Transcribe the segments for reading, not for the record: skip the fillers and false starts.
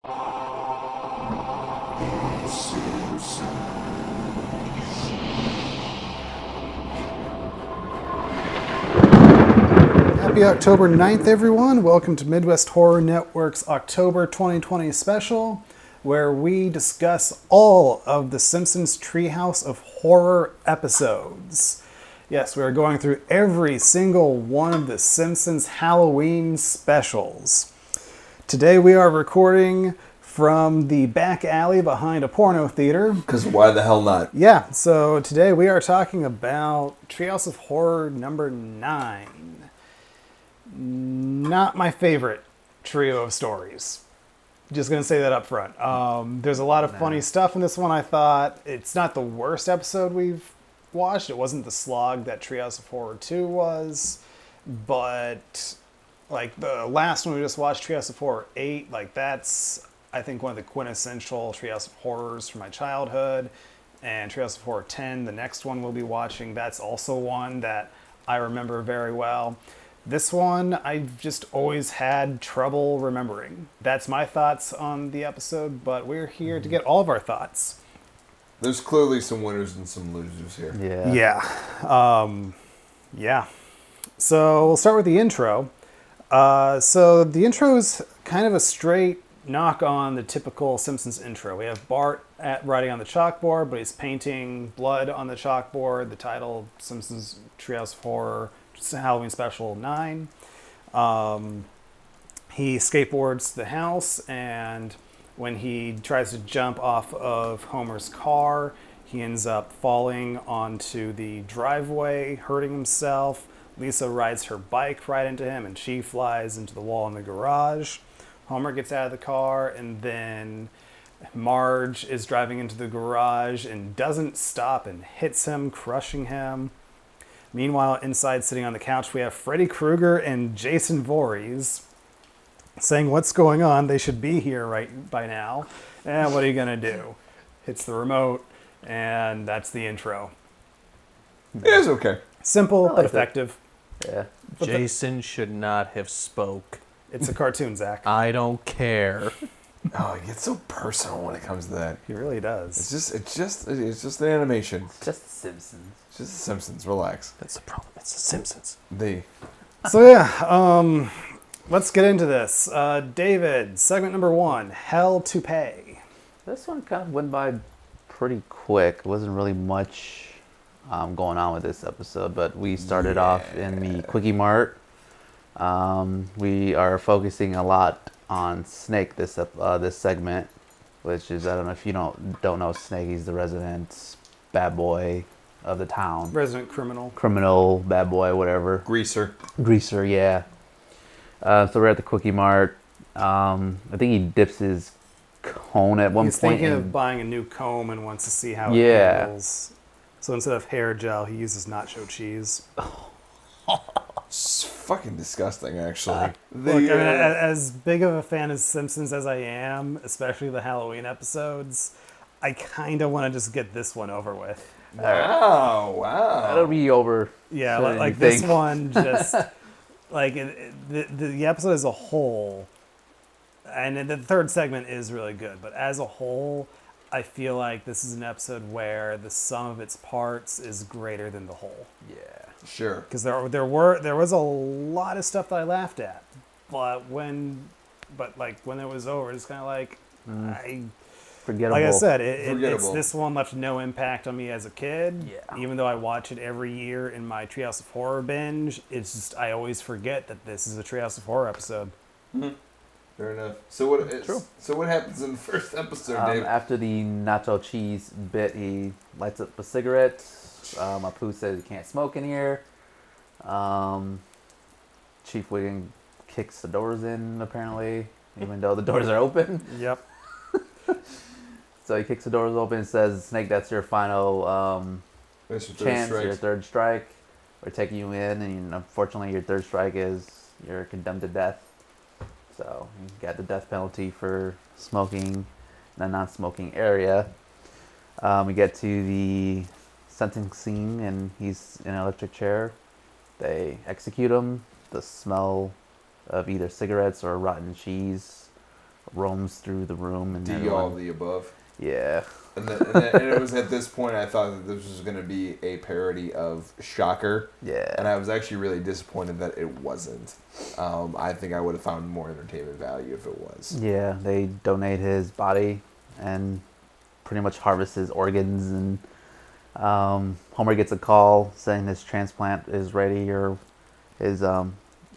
Happy October 9th, everyone. Welcome to Midwest Horror Network's October 2020 special, where we discuss all of the Simpsons Treehouse of Horror episodes. Yes, we are going through every single one of the Simpsons Halloween specials. Today we are recording from the back alley behind a porno theater. Because why the hell not? Yeah, so today we are talking about Treehouse of Horror number 9. Not my favorite trio of stories. Just going to say that up front. There's a lot of funny stuff in this one, I thought. It's not the worst episode we've watched. It wasn't the slog that Treehouse of Horror 2 was. But, like, the last one we just watched, Treehouse of Horror 8, like, that's, I think, one of the quintessential Treehouse of Horrors from my childhood. And Treehouse of Horror 10, the next one we'll be watching, that's also one that I remember very well. This one, I've just always had trouble remembering. That's my thoughts on the episode, but we're here to get all of our thoughts. There's clearly some winners and some losers here. Yeah. So we'll start with the intro. So the intro is kind of a straight knock on the typical Simpsons intro. We have Bart writing on the chalkboard, but he's painting blood on the chalkboard. The title, Simpsons Treehouse of Horror, Halloween Special 9. He skateboards the house, and when he tries to jump off of Homer's car, he ends up falling onto the driveway, hurting himself. Lisa rides her bike right into him, and she flies into the wall in the garage. Homer gets out of the car, and then Marge is driving into the garage and doesn't stop and hits him, crushing him. Meanwhile, inside, sitting on the couch, we have Freddy Krueger and Jason Voorhees saying, "What's going on? They should be here right by now." And what are you going to do? Hits the remote, and that's the intro. It is okay. Simple, but effective. Yeah. But Jason should not have spoke. It's a cartoon, Zach. I don't care. Oh, it gets so personal when it comes to that. He really does. It's just the animation. Just The Simpsons. It's just the Simpsons. Relax. That's the problem. It's the Simpsons. So yeah, let's get into this. David, segment number 1, Hell to Pay. This one kind of went by pretty quick. Wasn't really much going on with this episode, but we started off in the Quickie Mart. We are focusing a lot on Snake this segment, which is, I don't know if you don't know Snake. He's the resident bad boy of the town. Resident criminal. Criminal, bad boy, whatever. Greaser, yeah. So we're at the Quickie Mart. I think he dips his cone at one He's point. thinking of buying a new comb and wants to see how it handles. So instead of hair gel, he uses nacho cheese. it's fucking disgusting, actually. Look, I mean, as big of a fan of Simpsons as I am, especially the Halloween episodes, I kind of want to just get this one over with. Wow. That'll be over. Yeah, like this one just like the episode as a whole, and the third segment is really good, but as a whole, I feel like this is an episode where the sum of its parts is greater than the whole. Yeah. Sure. Because there was a lot of stuff that I laughed at, but when it was over, it's kind of like Forgettable. Like I said, it's this one left no impact on me as a kid. Yeah. Even though I watch it every year in my Treehouse of Horror binge, it's just I always forget that this is a Treehouse of Horror episode. Mm-hmm. Fair enough. So what happens in the first episode, Dave? After the nacho cheese bit, he lights up a cigarette. Apu says he can't smoke in here. Chief Wiggum kicks the doors in, apparently, even though the doors are open. Yep. So he kicks the doors open and says, "Snake, that's your final chance, your third strike. We're taking you in, and unfortunately your third strike is you're condemned to death. So you got the death penalty for smoking in a non-smoking area." We get to the sentencing, and he's in an electric chair. They execute him. The smell of either cigarettes or rotten cheese roams through the room. And D all of the above. Yeah. And it was at this point I thought that this was going to be a parody of Shocker. Yeah. And I was actually really disappointed that it wasn't. I think I would have found more entertainment value if it was. Yeah, they donate his body and pretty much harvest his organs. And Homer gets a call saying his transplant is ready, or his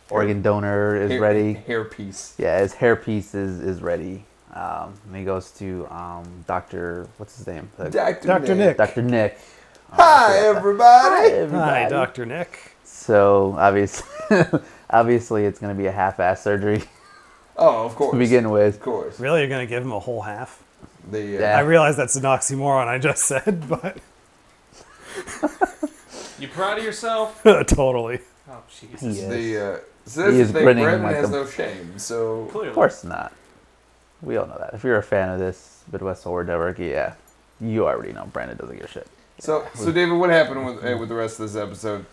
organ donor is ready. Hairpiece. Yeah, his hairpiece is ready. And he goes to Dr. What's his name? Dr. Nick. Dr. Nick. Hi, everybody. Hi, Dr. Nick. So, obviously it's going to be a half-ass surgery. Oh, of course. To begin with. Of course. Really? You're going to give him a whole half? Yeah. I realize that's an oxymoron I just said, but... You proud of yourself? Totally. Oh, Jesus. So that's the thing, Brandon has no shame, so... Clearly. Of course not. We all know that. If you're a fan of this Midwest Horror Network, yeah, you already know Brandon doesn't give a shit. So David, what happened with the rest of this episode?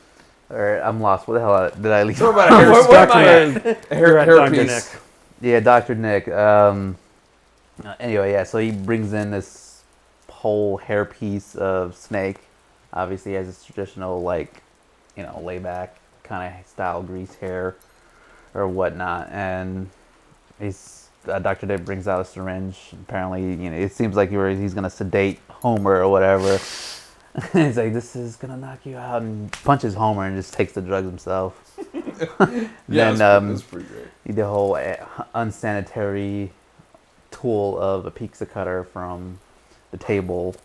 All right, I'm lost. What the hell did I leave? What about a hairpiece? Yeah, Dr. Nick. Anyway, yeah, so he brings in this whole hairpiece of Snake. Obviously, he has this traditional, layback kind of style grease hair or whatnot. And Dr. Nick brings out a syringe. Apparently, it seems like he's going to sedate Homer or whatever. He's like, this is going to knock you out, and punches Homer and just takes the drugs himself. Yeah, that's pretty great. The whole unsanitary tool of a pizza cutter from the table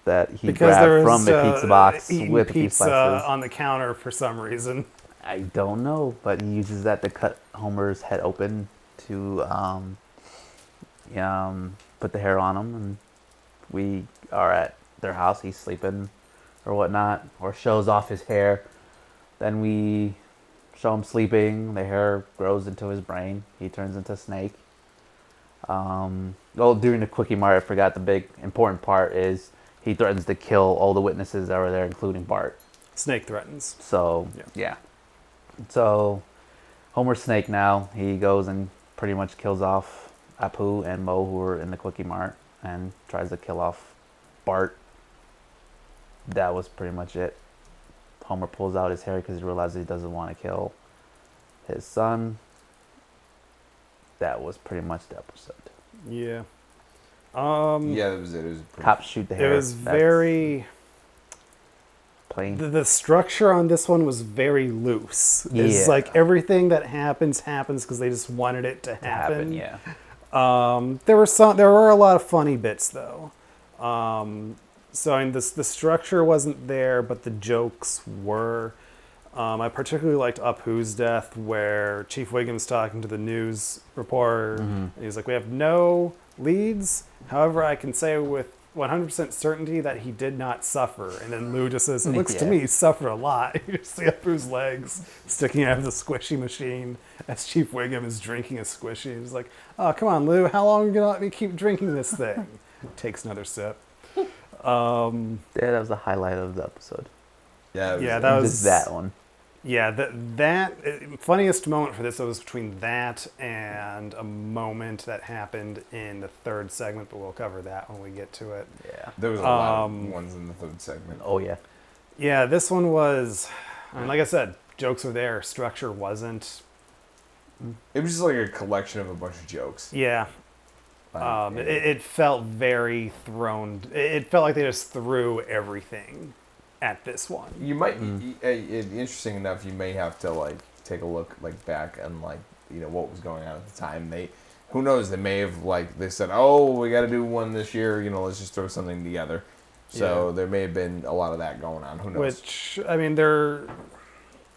that he grabbed from the pizza box with the pizza slices on the counter for some reason. I don't know, but he uses that to cut Homer's head open to put the hair on him, and we are at their house. He's sleeping or whatnot, or shows off his hair. Then we show him sleeping. The hair grows into his brain. He turns into Snake. During the Quickie Mart, I forgot the big important part is he threatens to kill all the witnesses that were there, including Bart. Snake threatens. So, yeah. So, Homer's Snake now. He goes and pretty much kills off Apu and Mo, who were in the Quickie Mart, and tries to kill off Bart. That was pretty much it. Homer pulls out his hair because he realizes he doesn't want to kill his son. That was pretty much the episode. Yeah. Yeah, that was it. It was Cops shoot the hair. It was very plain. The structure on this one was very loose. It's like everything that happens because they just wanted it to happen. Yeah. There were a lot of funny bits though. So I mean, the structure wasn't there, but the jokes were. I particularly liked Apu's death, where Chief Wiggum's talking to the news reporter. And he's like, "We have no leads. However, I can say with 100% certainty that he did not suffer." And then Lou just says, "It looks to me he suffered a lot." You just see Apu's legs sticking out of the squishy machine as Chief Wiggum is drinking a squishy. He's like, "Oh, come on, Lou. How long are you going to let me keep drinking this thing?" Takes another sip. That was the highlight of the episode. That was just that one. Yeah, that funniest moment for this was between that and a moment that happened in the third segment, but we'll cover that when we get to it. Yeah, there was a lot of ones in the third segment. Oh yeah. Yeah, this one was. I mean, like I said, jokes were there, structure wasn't. It was just like a collection of a bunch of jokes. Yeah. It felt very thrown. It felt like they just threw everything at this one. You might, interesting enough, you may have to take a look back and what was going on at the time. Who knows? They may have they said, "Oh, we got to do one this year. Let's just throw something together." So there may have been a lot of that going on. Who knows? Which I mean,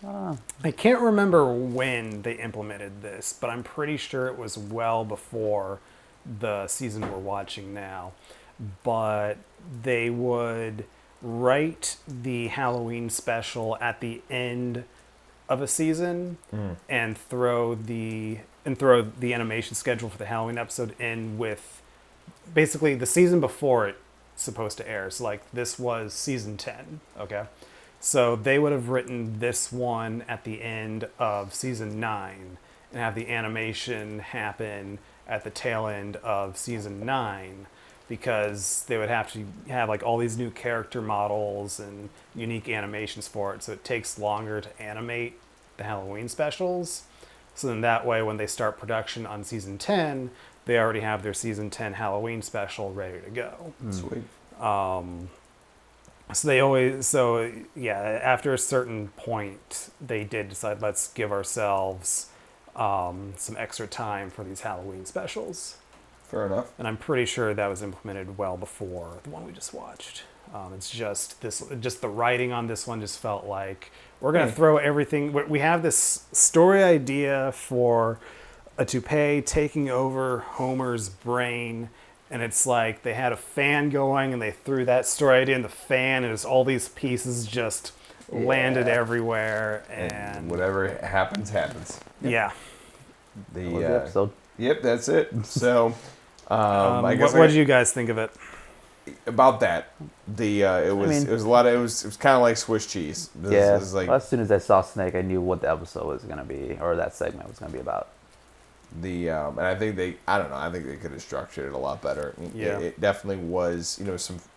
I can't remember when they implemented this, but I'm pretty sure it was well before the season we're watching now. But they would write the Halloween special at the end of a season and throw the animation schedule for the Halloween episode in with basically the season before it's supposed to air. So this was season 10, okay? So they would have written this one at the end of season 9 and have the animation happen at the tail end of season 9, because they would have to have like all these new character models and unique animations for it, so it takes longer to animate the Halloween specials. So then that way, when they start production on season 10, they already have their season 10 Halloween special ready to go. Sweet. After a certain point, they did decide, let's give ourselves some extra time for these Halloween specials. Fair enough. And I'm pretty sure that was implemented well before the one we just watched. It's just the writing on this one just felt like we're going to throw everything. We have this story idea for a toupee taking over Homer's brain, and it's like they had a fan going and they threw that story idea in the fan, and it's all these pieces just landed everywhere, and whatever happens. Yeah. The episode. Yep, that's it. So, I guess what did you guys think of it? About that, it was kind of like Swiss cheese. As soon as I saw Snake, I knew what the episode was gonna be, or that segment was gonna be about. And I think I think they could have structured it a lot better. Yeah. It definitely was,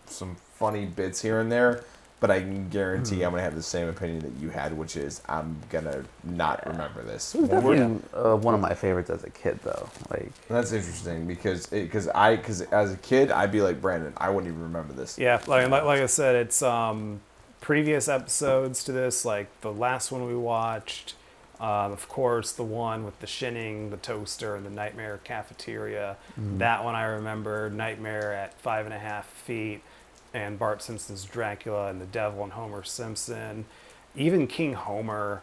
some funny bits here and there, but I can guarantee I'm gonna have the same opinion that you had, which is I'm gonna not remember this. It was definitely one of my favorites as a kid, though. Like, that's interesting because as a kid I'd be like Brandon, I wouldn't even remember this. Yeah, like I said, it's previous episodes to this, like the last one we watched. Of course, the one with the shinning, the toaster, and the Nightmare cafeteria. That one I remember. Nightmare at 5.5 feet, and Bart Simpson's Dracula, and the Devil and Homer Simpson. Even King Homer.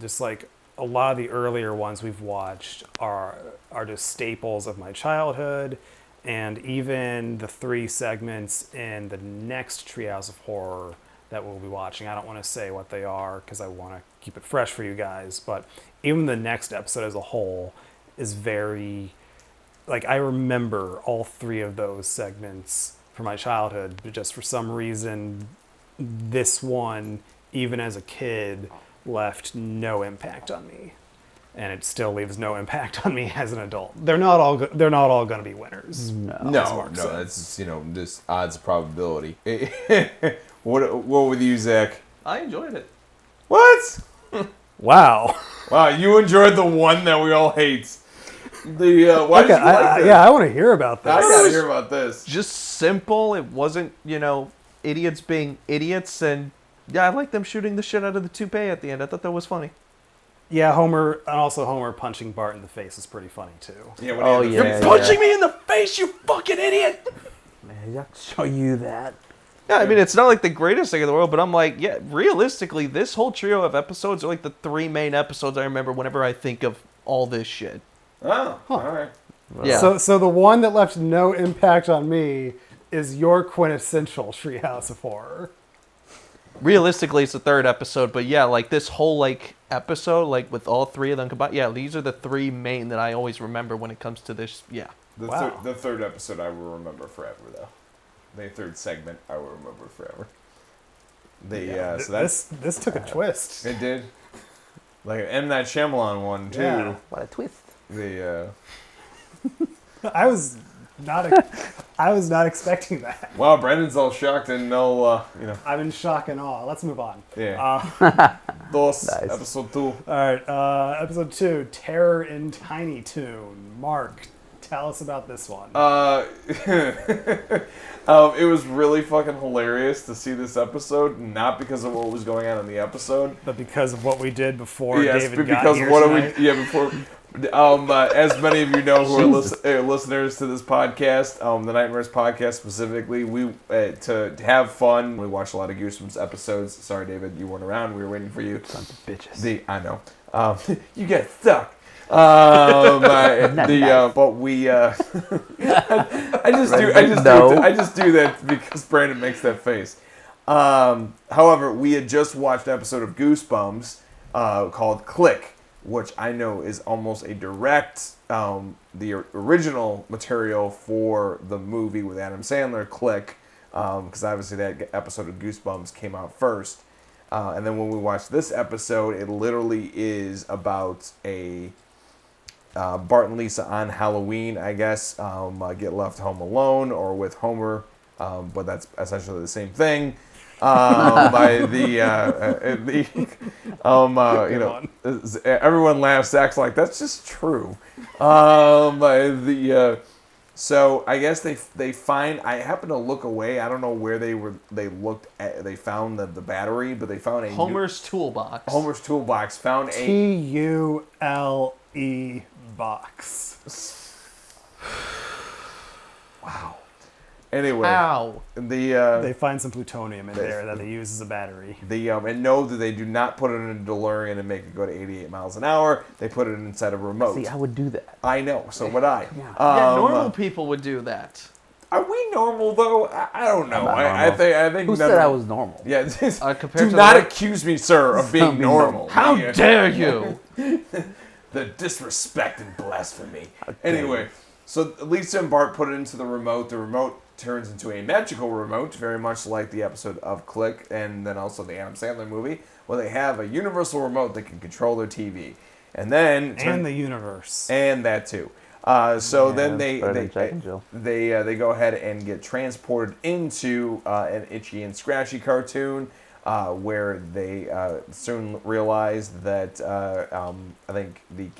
Just like a lot of the earlier ones we've watched are just staples of my childhood. And even the 3 segments in the next Treehouse of Horror that we'll be watching. I don't want to say what they are because I want to keep it fresh for you guys, but even the next episode as a whole is very, like, I remember all 3 of those segments from my childhood, but just for some reason, this one, even as a kid, left no impact on me. And it still leaves no impact on me as an adult. They're not all going to be winners. No, it's this odds probability. What with you, Zach? I enjoyed it. What? Wow, you enjoyed the one that we all hate. Why did you like that? Yeah, I want to hear about this. I gotta hear about this. Just simple. It wasn't, idiots being idiots, and yeah, I like them shooting the shit out of the toupee at the end. I thought that was funny. Yeah, Homer punching Bart in the face is pretty funny too. Yeah, You're punching me in the face, you fucking idiot! Man, I'll show you that. Yeah, I mean, it's not like the greatest thing in the world, but I'm like, yeah, realistically, this whole trio of episodes are like the 3 main episodes I remember whenever I think of all this shit. Oh, all right. Yeah. So the one that left no impact on me is your quintessential Treehouse of Horror. Realistically, it's the 3rd episode, but yeah, like this whole episode, like with all 3 of them combined, yeah, these are the 3 main that I always remember when it comes to this. Yeah. The 3rd episode I will remember forever, though. The 3rd segment I will remember forever. This took a twist. It did. Like an M. Night Shyamalan one too. Yeah. What a twist. I was not expecting that. Wow, Brendan's all shocked and no, I'm in shock and awe. Let's move on. Yeah. Nice. Episode 2. All right, episode 2, Terror in Tiny Toon. Mark, tell us about this one. It was really fucking hilarious to see this episode, not because of what was going on in the episode, but because of what we did before David got because here what tonight. before. As many of you know who are listeners to this podcast, the Nightmares podcast specifically, we to have fun. We watched a lot of Goosebumps episodes. Sorry, David, you weren't around. We were waiting for you. Sons of bitches. I know. You get stuck. But we. I just do that because Brandon makes that face. However, we had just watched an episode of Goosebumps called Click, which I know is almost a direct, the original material for the movie with Adam Sandler, Click, because obviously that episode of Goosebumps came out first. And then when we watched this episode, it literally is about Bart and Lisa on Halloween, I guess, get left home alone or with Homer, but that's essentially the same thing. Everyone laughs, acts like that's just true. So I guess they find. I happen to look away. I don't know where they were. They looked at. They found the battery, but they found a Homer's toolbox. Homer's toolbox found a TULE box. Wow. Anyway, How? They find some plutonium in there that they use as a battery. And know that they do not put it in a DeLorean and make it go to 88 miles an hour. They put it inside a remote. See, I would do that. I know, so would I. Yeah, normal people would do that. Are we normal though? I don't know. I think. Who said I was normal? Yeah. Compared do to not the- accuse me, sir, of being normal. How dare you? The disrespect and blasphemy. Anyway, so Lisa and Bart put it into the remote. The remote turns into a magical remote, very much like the episode of Click, and then also the Adam Sandler movie, where they have a universal remote that can control their TV, and then and the universe, and that too. Then they go ahead and get transported into an Itchy and Scratchy cartoon, where they soon realize that I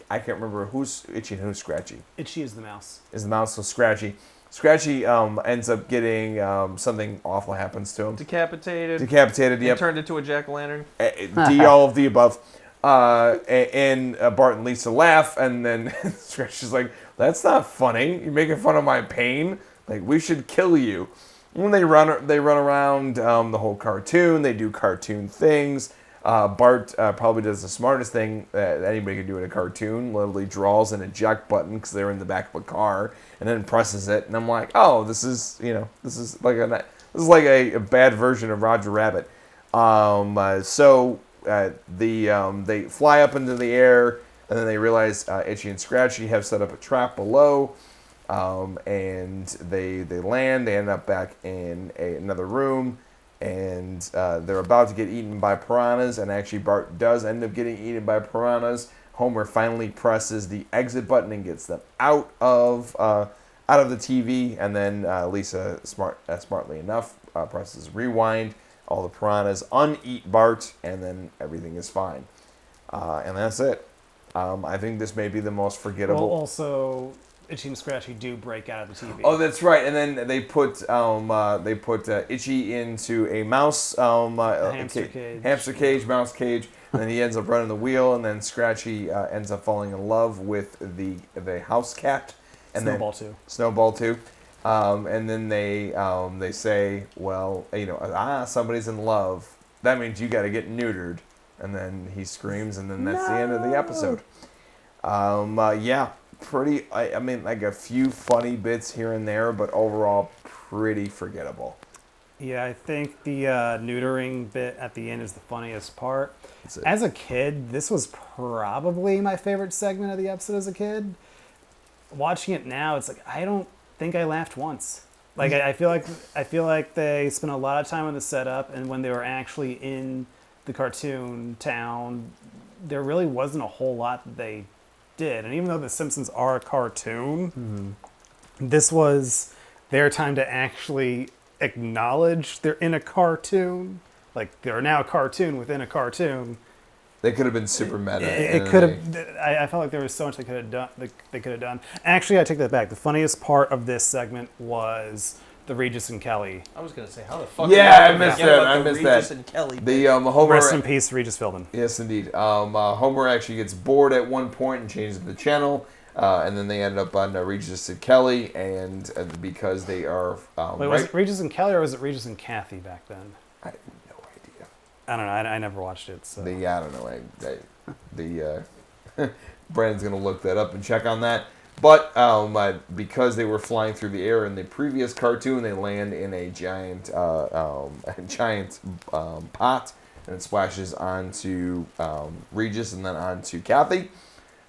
can't remember who's Itchy and who's Scratchy. Itchy is the mouse. Is the mouse, so Scratchy. Scratchy ends up getting something awful happens to him. Decapitated. Yep. Turned into a jack-o'-lantern. D, all of the above. And Bart and Lisa laugh, and then Scratchy's like, "That's not funny. You're making fun of my pain. Like, we should kill you." When they run around the whole cartoon, they do cartoon things. Bart probably does the smartest thing that anybody could do in a cartoon. Literally draws an eject button because they're in the back of a car, and then presses it. And I'm like, oh, this is like a bad version of Roger Rabbit. They fly up into the air, and then they realize Itchy and Scratchy have set up a trap below. And they land. They end up back in another room. And they're about to get eaten by piranhas, and actually Bart does end up getting eaten by piranhas. Homer finally presses the exit button and gets them out of the TV, and then Lisa, smartly enough, presses rewind. All the piranhas uneat Bart, and then everything is fine. And that's it. I think this may be the most forgettable. Well, also, Itchy and Scratchy do break out of the TV. Oh, that's right. And then they put Itchy into a mouse hamster cage, mouse cage, and then he ends up running the wheel. And then Scratchy ends up falling in love with the house cat. And Snowball too. And then they say, well, somebody's in love. That means you got to get neutered. And then he screams, and then that's the end of the episode. Pretty, I mean, like a few funny bits here and there, but overall pretty forgettable. Yeah, I think the neutering bit at the end is the funniest part. As a kid, this was probably my favorite segment of the episode as a kid. Watching it now, it's like, I don't think I laughed once. Like, I feel like they spent a lot of time on the setup, and when they were actually in the cartoon town, there really wasn't a whole lot that they did. And even though The Simpsons are a cartoon, this was their time to actually acknowledge they're in a cartoon. Like, they're now a cartoon within a cartoon. They could have been super meta. It could have. I felt like there was so much they could have done. They could have done. Actually, I take that back. The funniest part of this segment was the Regis and Kelly. I was gonna say, how the fuck? Yeah, I missed that. I missed Regis that. And Kelly. The Homer. Rest in peace, Regis Philbin. Yes, indeed. Homer actually gets bored at one point and changes the channel, and then they end up on Regis and Kelly, and because they are. Wait, was it Regis and Kelly or was it Regis and Kathy back then? I have no idea. I don't know. I never watched it. So. I don't know. Brandon's gonna look that up and check on that. But because they were flying through the air in the previous cartoon, they land in a giant pot, and it splashes onto Regis and then onto Kathy.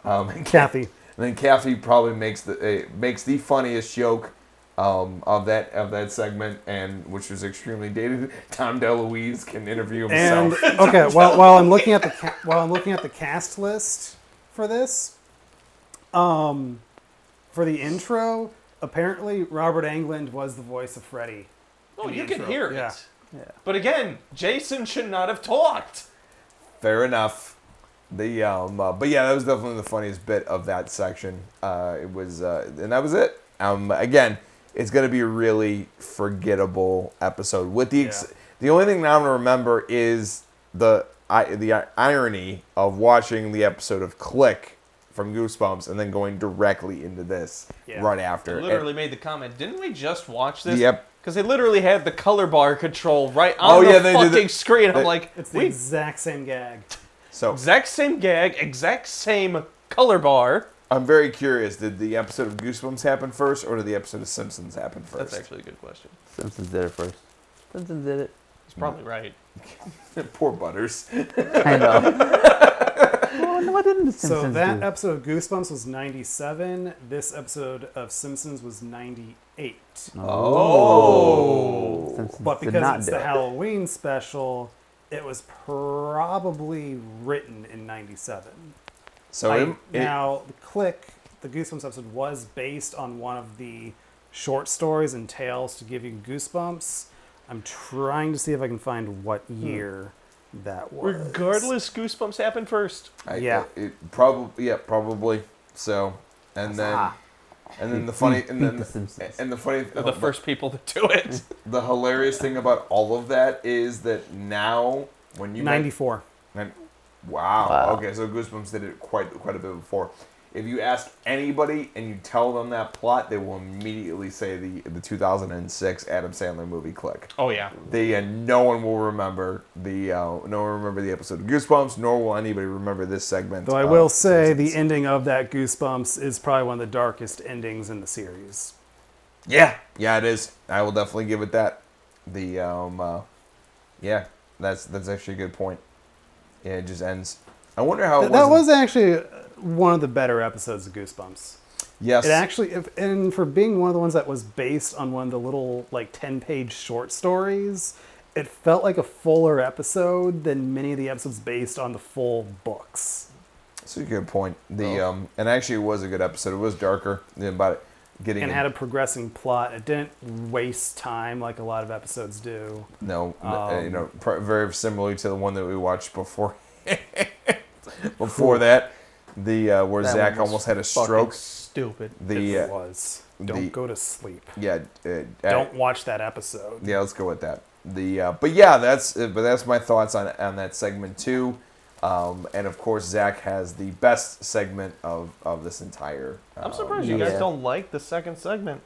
Kathy. And then Kathy probably makes the funniest joke of that segment, and which was extremely dated. Tom DeLuise can interview himself. And okay, while I'm looking at the cast list for this, For the intro, apparently Robert Englund was the voice of Freddy. Oh, in the you can intro. hear it. Yeah. Yeah. But again, Jason should not have talked. Fair enough. But yeah, that was definitely the funniest bit of that section. It was, and that was it. Again, it's gonna be a really forgettable episode. With the only thing that I'm gonna remember is the irony of watching the episode of Click from Goosebumps and then going directly into this right after. I literally made the comment, didn't we just watch this? Yep. Because they literally had the color bar control right on the fucking screen. I'm like, It's the exact same gag. So exact same gag, exact same color bar. I'm very curious. Did the episode of Goosebumps happen first, or did the episode of Simpsons happen first? That's actually a good question. Simpsons did it first. Simpsons did it. He's probably right. Poor Butters. I know. Well, what didn't the Simpsons So that do? episode of Goosebumps was 97. This episode of Simpsons was 98. Oh. Simpsons But did because not it's do the it. Halloween special, it was probably written in 97. So Now, Click, the Goosebumps episode, was based on one of the short stories and tales to give you goosebumps. I'm trying to see if I can find what year that was. Regardless, Goosebumps happened first. Probably. So, and then the funny, and then the Simpsons. and the funny, They're the first people to do it. the hilarious thing about all of that is that now when you 94. Wow. Okay, so Goosebumps did it quite a bit before. If you ask anybody and you tell them that plot, they will immediately say the 2006 Adam Sandler movie Click. Oh yeah. No one will remember the episode of Goosebumps, nor will anybody remember this segment. Though I will say the ending of that Goosebumps is probably one of the darkest endings in the series. Yeah, it is. I will definitely give it that. That's actually a good point. Yeah, it just ends. I wonder how That was actually one of the better episodes of Goosebumps. Yes. It actually, and for being one of the ones that was based on one of the little 10-page short stories, it felt like a fuller episode than many of the episodes based on the full books. That's a good point. And actually it was a good episode. It was darker about it getting And had a progressing plot. It didn't waste time like a lot of episodes do. No, very similar to the one that we watched before. Before that, where That Zach one was almost had a Fucking stroke. stupid. It was. Don't go to sleep. Yeah. Don't watch that episode. Yeah, let's go with that. That's my thoughts on that segment too. And of course, Zach has the best segment of this entire. I'm surprised you guys don't like the second segment.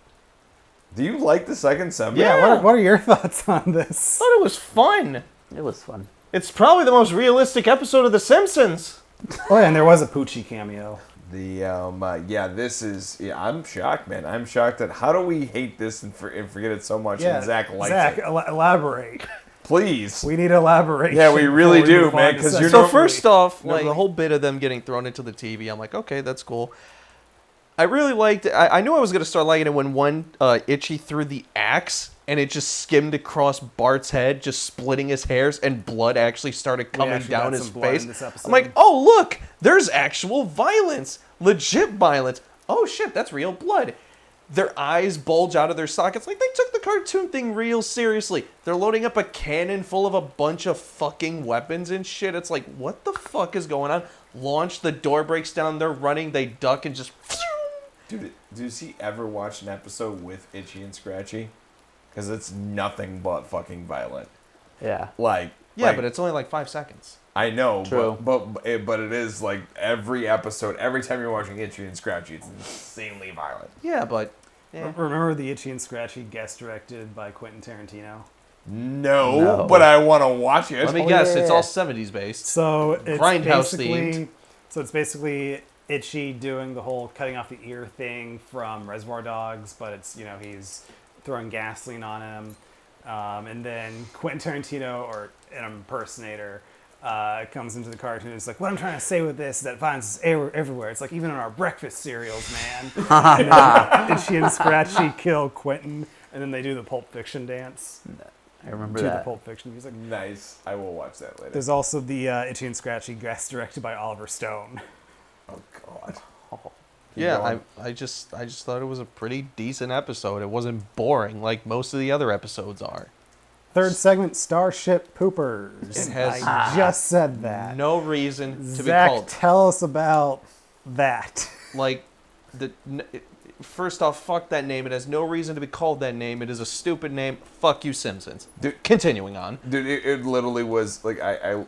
Do you like the second segment? Yeah. What are your thoughts on this? I thought it was fun. It was fun. It's probably the most realistic episode of The Simpsons. Oh, yeah, and there was a Poochie cameo. This is. Yeah, I'm shocked, man. I'm shocked at how do we hate this and forget it so much, Yeah, and Zach likes Zach, it. Elaborate. Please. We need elaboration. Yeah, we really before we do, move man, on to 'cause sex. you're So not- first off, Nobody- the whole bit of them getting thrown into the TV, I'm like, okay, that's cool. I really liked it. I knew I was going to start liking it when one Itchy threw the axe and it just skimmed across Bart's head, just splitting his hairs, and blood actually started coming actually down got his some blood face. in this episode. I'm like, oh, look, there's actual violence. Legit violence. Oh, shit, that's real blood. Their eyes bulge out of their sockets. Like, they took the cartoon thing real seriously. They're loading up a cannon full of a bunch of fucking weapons and shit. It's like, what the fuck is going on? Launch, the door breaks down, they're running, they duck, and just... Dude, does he ever watch an episode with Itchy and Scratchy? Because it's nothing but fucking violent. Yeah. Like, but it's only like 5 seconds. I know, True. but it is like every episode, every time you're watching Itchy and Scratchy, it's insanely violent. Yeah, but... Yeah. Remember the Itchy and Scratchy guest directed by Quentin Tarantino? No, but I want to watch it. Let me guess, it's yeah. all 70s based. So it's Grindhouse basically, so it's basically Itchy doing the whole cutting off the ear thing from Reservoir Dogs, but it's he's throwing gasoline on him, and then Quentin Tarantino or an impersonator comes into the cartoon and is like, what I'm trying to say with this is that violence is everywhere. It's like even in our breakfast cereals, man. And then Itchy and Scratchy kill Quentin, and then they do the Pulp Fiction dance I remember to the that. Pulp Fiction music. Nice. I will watch that later. There's also the Itchy and Scratchy guest directed by Oliver Stone. Oh God. Yeah, I just thought it was a pretty decent episode. It wasn't boring like most of the other episodes are. Third segment, Starship Poopers. It has I just said that. No reason to Zach, be called. tell us about that. Like, first off, fuck that name. It has no reason to be called that name. It is a stupid name. Fuck you, Simpsons. Dude, continuing on. Dude, it literally was like I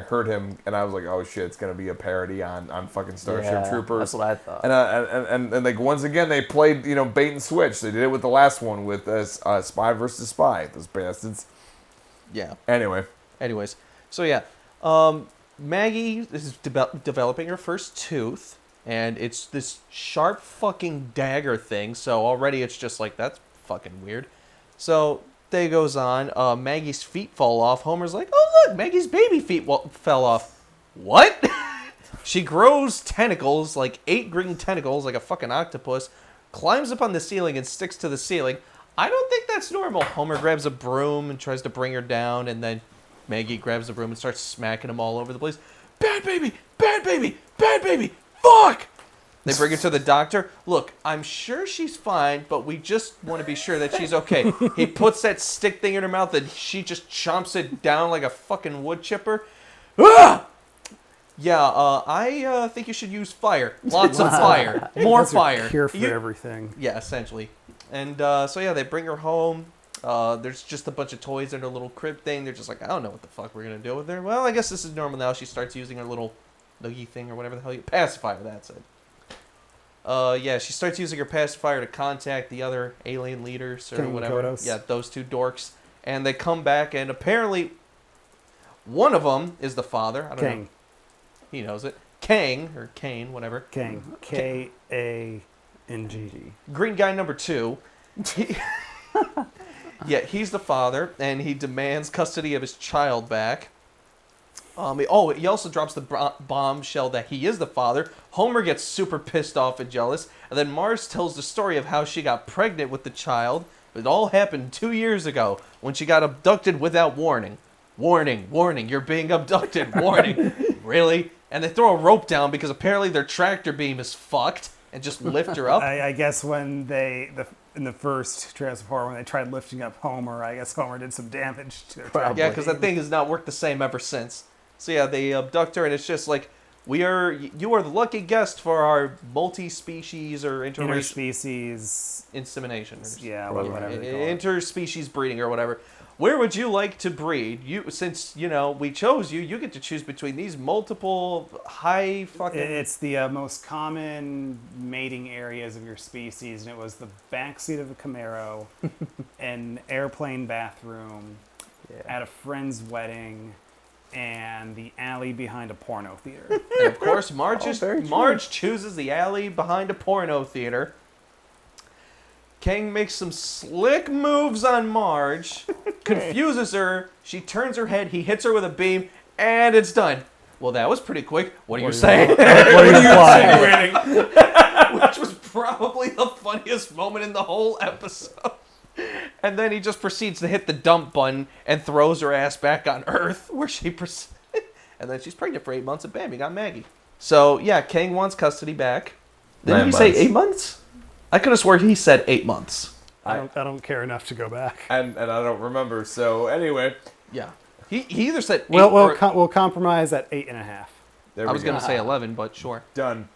heard him and I was like, oh shit, it's gonna be a parody on fucking Starship Troopers. That's what I thought. And like once again they played bait and switch. They did it with the last one with Spy versus Spy. Those bastards. Yeah. Anyways, so yeah, Maggie is developing her first tooth, and it's this sharp fucking dagger thing. So already it's just like, that's fucking weird. So day goes on. Maggie's feet fall off. Homer's like, oh look, Maggie's baby feet fell off. What? She grows tentacles, like 8 green tentacles, like a fucking octopus, climbs up on the ceiling and sticks to the ceiling. I don't think that's normal. Homer grabs a broom and tries to bring her down, and then Maggie grabs the broom and starts smacking him all over the place. Bad baby! Bad baby! Bad baby! Fuck! They bring her to the doctor. Look, I'm sure she's fine, but we just want to be sure that she's okay. He puts that stick thing in her mouth and she just chomps it down like a fucking wood chipper. Ah! Yeah, I think you should use fire. Lots of fire. More That's fire. A cure for everything. Yeah, essentially. And so yeah, they bring her home. There's just a bunch of toys in her little crib thing. They're just like, I don't know what the fuck we're going to do with her. Well, I guess this is normal now. She starts using her little noogie thing or whatever the hell pacifier, that's it. Yeah, she starts using her pacifier to contact the other alien leaders or King whatever. Kodos. Yeah, those two dorks. And they come back, and apparently one of them is the father. I don't know. He knows it. Kang, or Kane, whatever. Kang. K-A-N-G. Green guy number 2. Yeah, he's the father, and he demands custody of his child back. He also drops the bombshell that he is the father. Homer gets super pissed off and jealous, and then Marge tells the story of how she got pregnant with the child. It all happened 2 years ago when she got abducted without warning. Warning, warning, you're being abducted, warning. Really? And they throw a rope down because apparently their tractor beam is fucked and just lift her up. I guess when in the first Treehouse of Horror, when they tried lifting up Homer, I guess Homer did some damage to her. Yeah, because that thing has not worked the same ever since. So yeah, they abduct her, and it's just like, you are the lucky guest for our multi-species or interspecies insemination. Yeah, whatever. Interspecies breeding or whatever. Where would you like to breed? Since we chose you, you get to choose between these multiple high fucking. It's the most common mating areas of your species, and it was the backseat of a Camaro, an airplane bathroom, at a friend's wedding, and the alley behind a porno theater. And of course, Marge chooses the alley behind a porno theater. Kang makes some slick moves on Marge, confuses her, she turns her head, he hits her with a beam, and it's done. Well, that was pretty quick. What are you saying? What are you insinuating? Which was probably the funniest moment in the whole episode. And then he just proceeds to hit the dump button and throws her ass back on Earth, where and then she's pregnant for 8 months, and bam, you got Maggie. So, yeah, Kang wants custody back. Didn't he say 8 months? I could have sworn he said 8 months. I don't care enough to go back. And I don't remember. So anyway, yeah, he either said 8 we'll compromise at 8.5. I was gonna say 11, but sure. Done.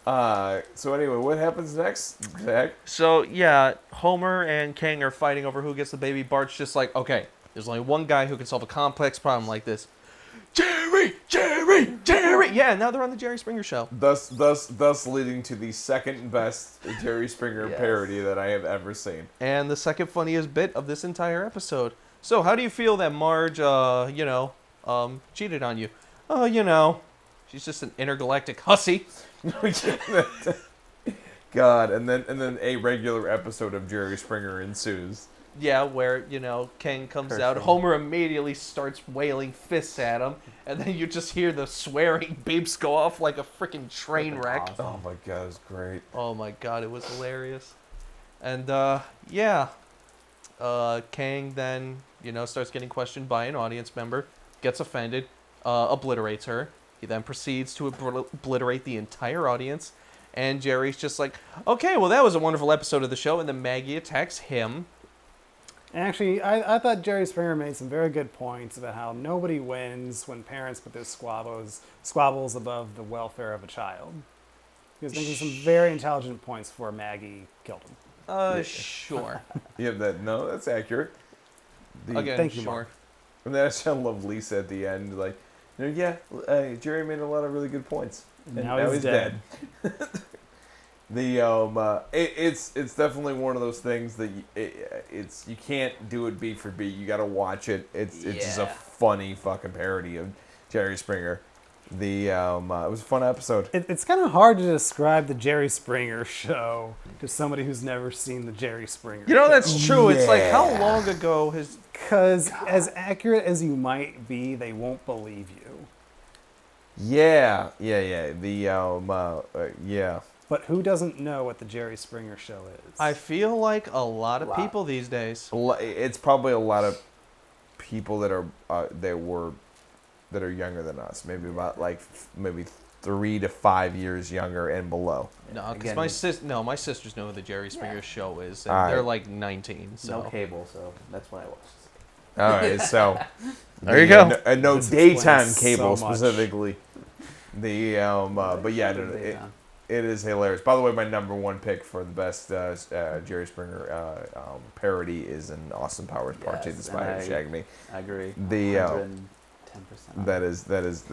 So anyway, what happens next, Zach? So yeah, Homer and Kang are fighting over who gets the baby. Bart's just like, okay, there's only one guy who can solve a complex problem like this. Jerry! Yeah, now they're on the Jerry Springer Show. Thus leading to the second best Jerry Springer parody that I have ever seen. And the second funniest bit of this entire episode. So how do you feel that Marge, cheated on you? Oh, she's just an intergalactic hussy. God, and then a regular episode of Jerry Springer ensues. Yeah, where, Kang comes out. Homer immediately starts wailing fists at him. And then you just hear the swearing beeps go off like a freaking train wreck. Awesome. Oh my God, it was great. Oh my God, it was hilarious. And, Kang then, starts getting questioned by an audience member, gets offended, obliterates her. He then proceeds to obliterate the entire audience. And Jerry's just like, okay, well, that was a wonderful episode of the show. And then Maggie attacks him. Actually, I thought Jerry Springer made some very good points about how nobody wins when parents put their squabbles above the welfare of a child. He was making some very intelligent points before Maggie killed him. Sure. Yeah, that's accurate. Again, Thank you, sure. Mark. And then I love Lisa at the end, like, Jerry made a lot of really good points. And now he's dead. It's definitely one of those things that you can't do it beat for beat. You got to watch it. It's just a funny fucking parody of Jerry Springer. It was a fun episode. It's kind of hard to describe the Jerry Springer show to somebody who's never seen the Jerry Springer show. That's true. It's like, how long ago has... Because as accurate as you might be, they won't believe you. Yeah. But who doesn't know what the Jerry Springer show is? I feel like a lot of people these days. It's probably a lot of people that are younger than us. Maybe about maybe 3 to 5 years younger and below. No, because my sisters know who the Jerry Springer show is, and they're like 19. So no cable, so that's what I watched. All right, so there you go. No This daytime explains cable so much. specifically. But yeah, it is hilarious. By the way, my number one pick for the best Jerry Springer parody is in Austin Powers Part 2: The Spy Who Shagged Me. I agree. 110%. 10%. That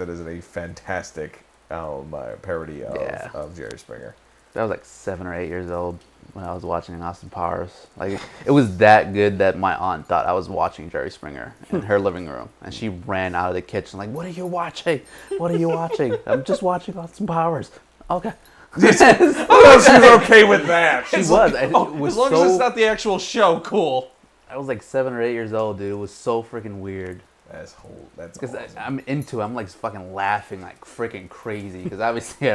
is a fantastic parody of Jerry Springer. I was like 7 or 8 years old when I was watching Austin Powers. Like, it was that good that my aunt thought I was watching Jerry Springer in her living room, and she ran out of the kitchen like, "What are you watching? What are you watching?" "I'm just watching Austin Powers." "Okay." She was okay with that. She was. It was as long as it's not the actual show, cool. I was like 7 or 8 years old, dude. It was so freaking weird. That's Because awesome. I'm into it. I'm like fucking laughing like freaking crazy. Because obviously,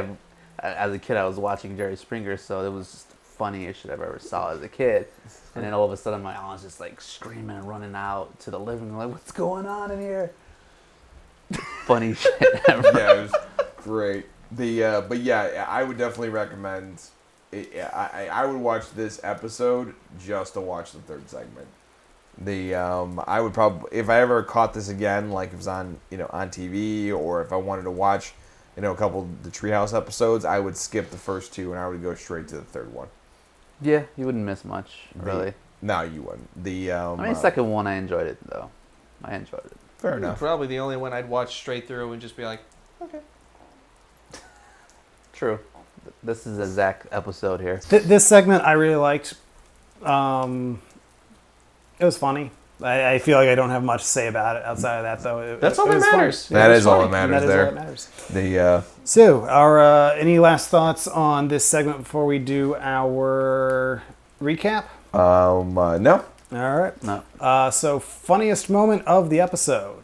as a kid, I was watching Jerry Springer, so it was just the funniest shit I've ever saw as a kid. And then all of a sudden, my aunt's just like screaming and running out to the living room, like, "What's going on in here?" Funny shit ever. Yeah, it was great. But yeah, I would definitely recommend. I would watch this episode just to watch the third segment. I would probably, if I ever caught this again, like if it was on on TV, or if I wanted to watch a couple of the Treehouse episodes, I would skip the first two and I would go straight to the third one. Yeah, you wouldn't miss much, really. No, you wouldn't. The second one, I enjoyed it though. I enjoyed it. Fair enough. Probably the only one I'd watch straight through and just be like, okay. True. This is a Zach episode here. This segment I really liked. It was funny. I feel like I don't have much to say about it outside of that, though. That's all that matters. That is all that matters That is there. all that matters. So, any last thoughts on this segment before we do our recap? No. All right. No. So, funniest moment of the episode.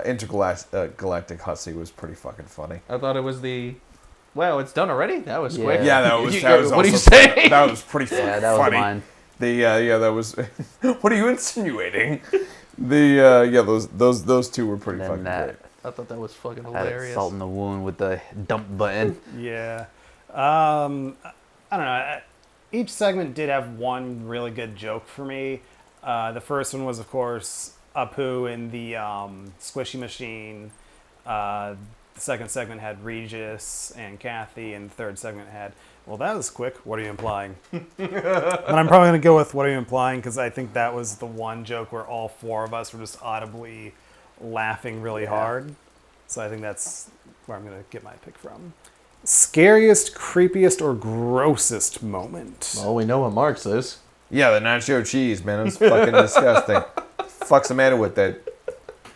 Intergalactic Hussy was pretty fucking funny. I thought it was wow, it's done already? That was quick. Yeah, that was what do you also say? That was pretty fucking Yeah, that was funny. mine. That was. What are you insinuating? Those two were pretty fucking great. I thought that was fucking Had hilarious. salt in the wound with the dump button. Yeah. I don't know. Each segment did have one really good joke for me. The first one was, of course, Apu in the squishy machine. The second segment had Regis and Kathy, and the third segment had, well, that was quick. What are you implying? But I'm probably going to go with what are you implying, because I think that was the one joke where all four of us were just audibly laughing really hard. So I think that's where I'm going to get my pick from. Scariest, creepiest, or grossest moment? Well, we know what Mark's is. Yeah, the nacho cheese, man. It was fucking disgusting. Fuck's the matter with that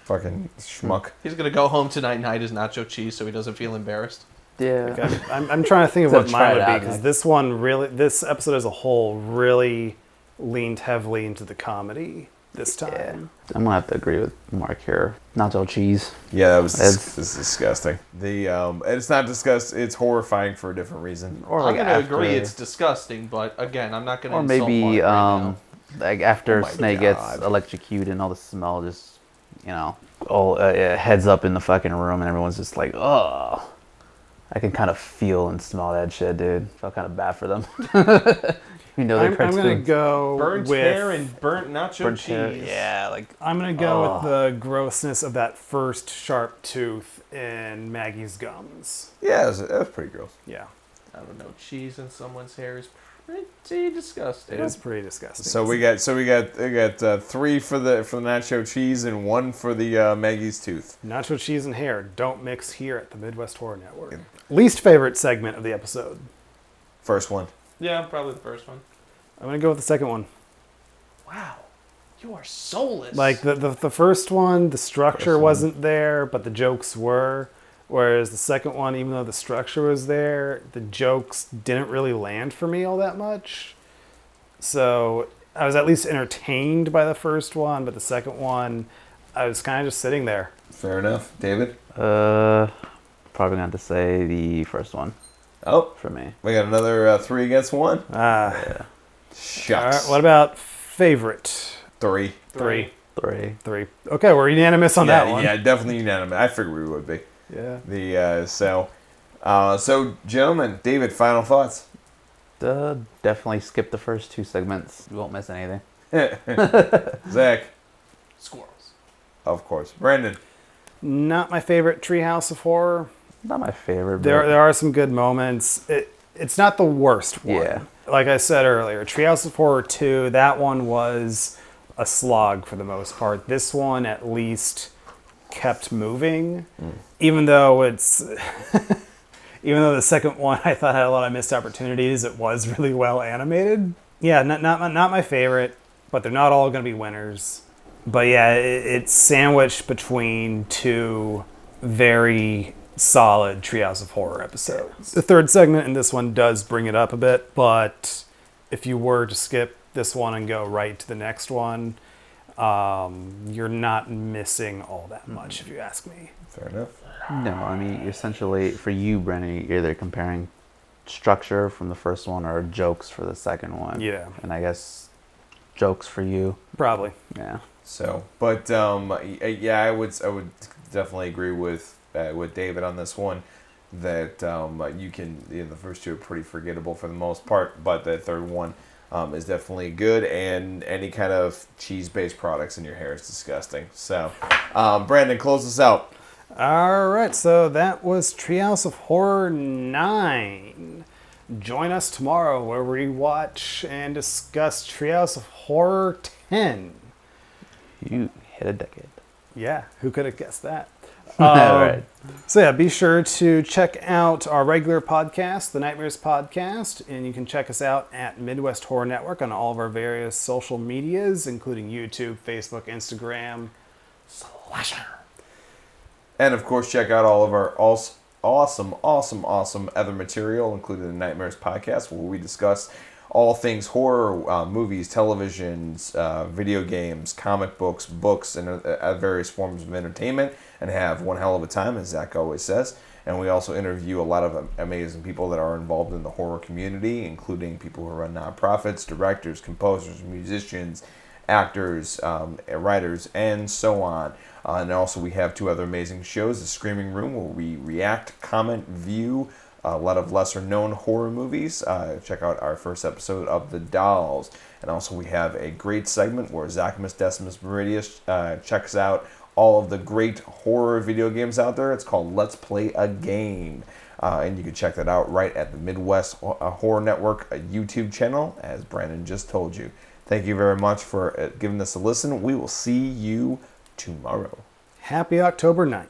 fucking schmuck? He's going to go home tonight and hide his nacho cheese so he doesn't feel embarrassed. Yeah. Okay. I'm trying to think of So what try mine it would be, out, because Nick. this episode as a whole really leaned heavily into the comedy this time. Yeah. I'm gonna have to agree with Mark here. Nacho cheese. Yeah, that was It's- disgusting. And it's not disgusting. It's horrifying for a different reason. Or I'm like going to after, agree it's disgusting, but again, I'm not going to or insult maybe Mark right now. like after Oh my Snake God. gets electrocuted and all the smell just all heads up in the fucking room and everyone's just like, oh. I can kind of feel and smell that shit, dude. Felt kind of bad for them. You know, I'm gonna go Burnt with hair and burnt nacho burnt cheese. hair. Yeah, like I'm gonna go with the grossness of that first sharp tooth in Maggie's gums. Yeah, that was pretty gross. Yeah, I don't know. Cheese in someone's hair is pretty disgusting. it is pretty disgusting. So we got 3 for the nacho cheese and 1 for the Maggie's tooth. Nacho cheese and hair don't mix here at the Midwest Horror Network. Least favorite segment of the episode. First one. Yeah, probably the first one. I'm gonna go with the second one. Wow, you are soulless. Like the first one, the structure wasn't there, but the jokes were. Whereas the second one, even though the structure was there, the jokes didn't really land for me all that much. So I was at least entertained by the first one, but the second one, I was kind of just sitting there. Fair enough. David? probably gonna have to say the first one Oh, for me. we got another 3 against 1. Yeah. All Shucks. right, what about favorite? 3. Three. 3. Okay, we're unanimous on that one. Yeah, definitely unanimous. I figured we would be. Yeah. So gentlemen, David, final thoughts. Definitely skip the first 2 segments. You won't miss anything. Zach, squirrels. of course. Brandon. Not my favorite Treehouse of Horror. Not my favorite. There but are some good moments. It's not the worst one. Yeah. Like I said earlier, Treehouse of Horror 2, that one was a slog for the most part. This one at least kept moving, even though it's even though the second one I thought had a lot of missed opportunities. It was really well animated. Yeah, not my favorite, but they're not all going to be winners. But yeah, it's sandwiched between 2 very solid Treehouse of Horror episodes. The third segment in this one does bring it up a bit, but if you were to skip this one and go right to the next one, you're not missing all that much, if you ask me. Fair enough. No, I mean, essentially, for you, Brennan, you're either comparing structure from the first one or jokes for the second one. Yeah. And I guess jokes for you. Probably. Yeah. So, but yeah, I would definitely agree with David on this one. That the first 2 are pretty forgettable for the most part, but the third one is definitely good. And any kind of cheese-based products in your hair is disgusting. So, Brandon, close us out. All right, so that was Treehouse of Horror 9. Join us tomorrow where we watch and discuss Treehouse of Horror 10. You hit a decade. Yeah, who could have guessed that? All right. So yeah, be sure to check out our regular podcast, the Nightmares Podcast, and you can check us out at Midwest Horror Network on all of our various social medias, including YouTube, Facebook, Instagram, Slasher. And of course, check out all of our awesome other material, including the Nightmares Podcast, where we discuss all things horror, movies, televisions, video games, comic books, and various forms of entertainment, and have one hell of a time, as Zach always says. And we also interview a lot of amazing people that are involved in the horror community, including people who run nonprofits, directors, composers, musicians, actors, writers, and so on. And also we have 2 other amazing shows, The Screaming Room, where we react, comment, view a lot of lesser-known horror movies. Check out our first episode of The Dolls. And also we have a great segment where Zachamus Decimus Meridius checks out all of the great horror video games out there. It's called Let's Play a Game. And you can check that out right at the Midwest Horror Network YouTube channel, as Brandon just told you. Thank you very much for giving this a listen. We will see you tomorrow. Happy October 9th.